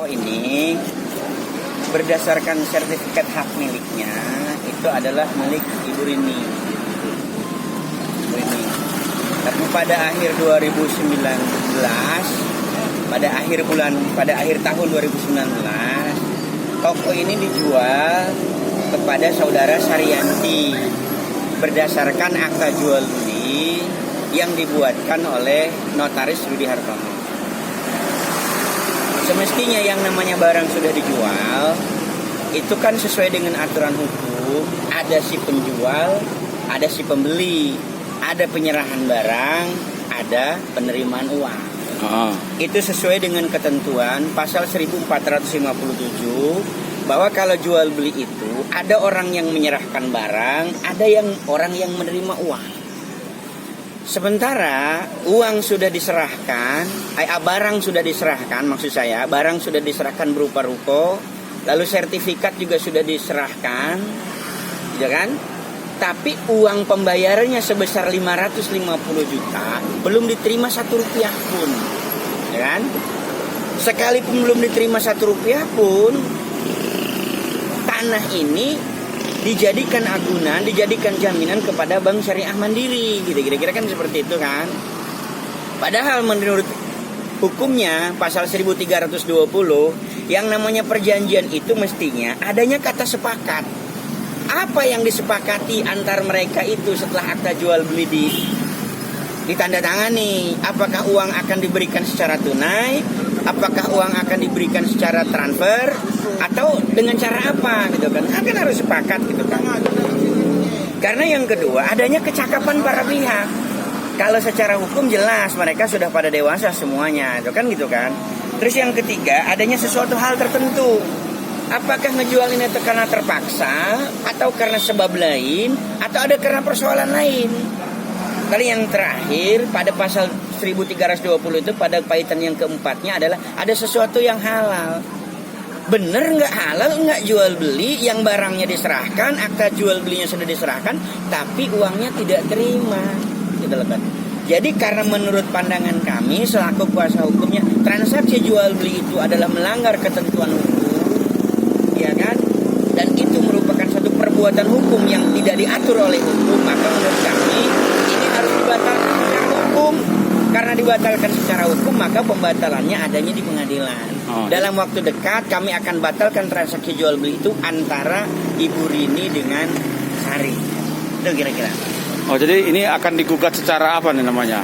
Ini berdasarkan sertifikat hak miliknya itu adalah milik Ibu Rini. Tapi pada akhir 2019, pada akhir tahun 2019, toko ini dijual kepada saudara Saryanti berdasarkan akta jual beli yang dibuatkan oleh notaris Rudi Hartono. Semestinya yang namanya barang sudah dijual, itu kan sesuai dengan aturan hukum, ada si penjual, ada si pembeli, ada penyerahan barang, ada penerimaan uang. Itu sesuai dengan ketentuan pasal 1457 bahwa kalau jual beli itu ada orang yang menyerahkan barang, ada orang yang menerima uang. Sementara uang sudah diserahkan, barang sudah diserahkan, maksud saya barang sudah diserahkan berupa ruko, lalu sertifikat juga sudah diserahkan, ya kan? Tapi uang pembayarannya sebesar 550 juta belum diterima 1 rupiah pun, ya kan? Sekalipun belum diterima 1 rupiah pun, tanah ini dijadikan agunan, dijadikan jaminan kepada Bank Syariah Mandiri, gitu kira-kira kan seperti itu kan. Padahal menurut hukumnya pasal 1320 yang namanya perjanjian itu mestinya adanya kata sepakat. Apa yang disepakati antar mereka itu setelah akta jual beli ditandatangani? Apakah uang akan diberikan secara tunai? Apakah uang akan diberikan secara transfer atau dengan cara apa gitu kan? Akan harus sepakat gitu kan. Karena yang kedua adanya kecakapan para pihak. Kalau secara hukum jelas mereka sudah pada dewasa semuanya, itu kan gitu kan. Terus yang ketiga adanya sesuatu hal tertentu. Apakah ngejual ini karena terpaksa atau karena sebab lain atau ada karena persoalan lain? Kali yang terakhir pada pasal 1320 itu pada kaitan yang keempatnya adalah ada sesuatu yang halal. Bener nggak halal nggak jual beli yang barangnya diserahkan, akta jual belinya sudah diserahkan, tapi uangnya tidak terima. Gitu loh kan. Jadi karena menurut pandangan kami selaku kuasa hukumnya transaksi jual beli itu adalah melanggar ketentuan hukum, ya kan? Dan itu merupakan satu perbuatan hukum yang tidak diatur oleh hukum, maka menurut kami ini harus dibatalkan secara hukum. Karena dibatalkan secara hukum, maka pembatalannya adanya di pengadilan. Dalam waktu dekat kami akan batalkan transaksi jual beli itu antara Ibu Rini dengan Sari. Itu kira-kira. Oh, jadi ini akan digugat secara apa nih namanya?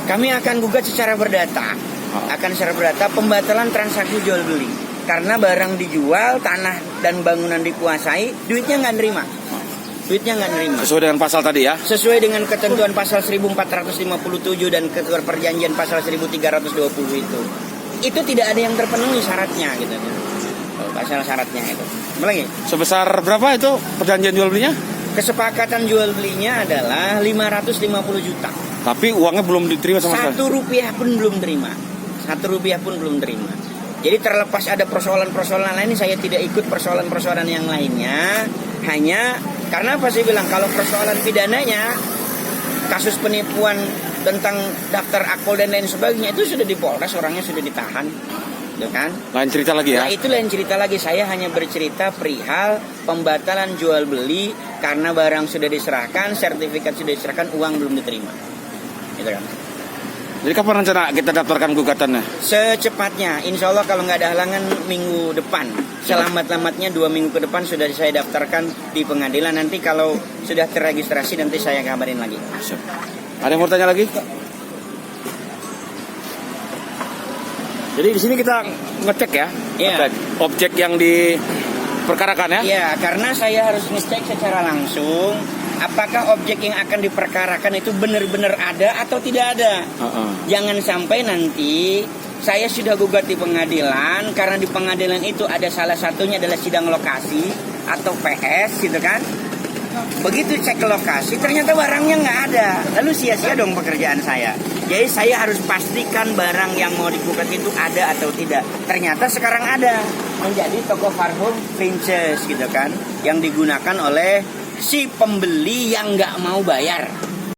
Kami akan gugat secara berdata. Pembatalan transaksi jual beli. Karena barang dijual, tanah dan bangunan dikuasai, duitnya nggak nerima. Sesuai dengan pasal tadi ya? Sesuai dengan ketentuan pasal 1457 dan ketentuan perjanjian pasal 1320 itu. Itu tidak ada yang terpenuhi syaratnya gitu. Pasal syaratnya itu. Apa lagi? Sebesar berapa itu perjanjian jual belinya? Kesepakatan jual belinya adalah 550 juta. Tapi uangnya belum diterima sama sekali? 1 rupiah pun belum terima. Jadi terlepas ada persoalan-persoalan lain, saya tidak ikut persoalan-persoalan yang lainnya. Hanya karena apa saya bilang, kalau persoalan pidananya, kasus penipuan tentang daftar akpol dan lain sebagainya, itu sudah di Polres, orangnya sudah ditahan. Gitu kan? Lain cerita lagi ya? Nah, itu lain cerita lagi. Saya hanya bercerita perihal pembatalan jual beli karena barang sudah diserahkan, sertifikat sudah diserahkan, uang belum diterima. Gitu kan? Jadi kapan rencana kita daftarkan gugatannya? Secepatnya, insya Allah kalau nggak ada halangan minggu depan. Selamat-lamatnya 2 minggu ke depan sudah saya daftarkan di pengadilan. Nanti kalau sudah terregistrasi nanti saya kabarin lagi. Ada yang mau tanya lagi? Jadi di sini kita ngecek ya, objek yang diperkarakan ya? Iya, karena saya harus ngecek secara langsung apakah objek yang akan diperkarakan itu benar-benar ada atau tidak ada. Jangan sampai nanti saya sudah gugat di pengadilan, karena di pengadilan itu ada salah satunya adalah sidang lokasi atau PS gitu kan. Begitu cek ke lokasi ternyata barangnya nggak ada, lalu sia-sia dong pekerjaan saya. Jadi saya harus pastikan barang yang mau digugat itu ada atau tidak. Ternyata sekarang ada, menjadi toko Farhum Princess gitu kan, yang digunakan oleh si pembeli yang nggak mau bayar.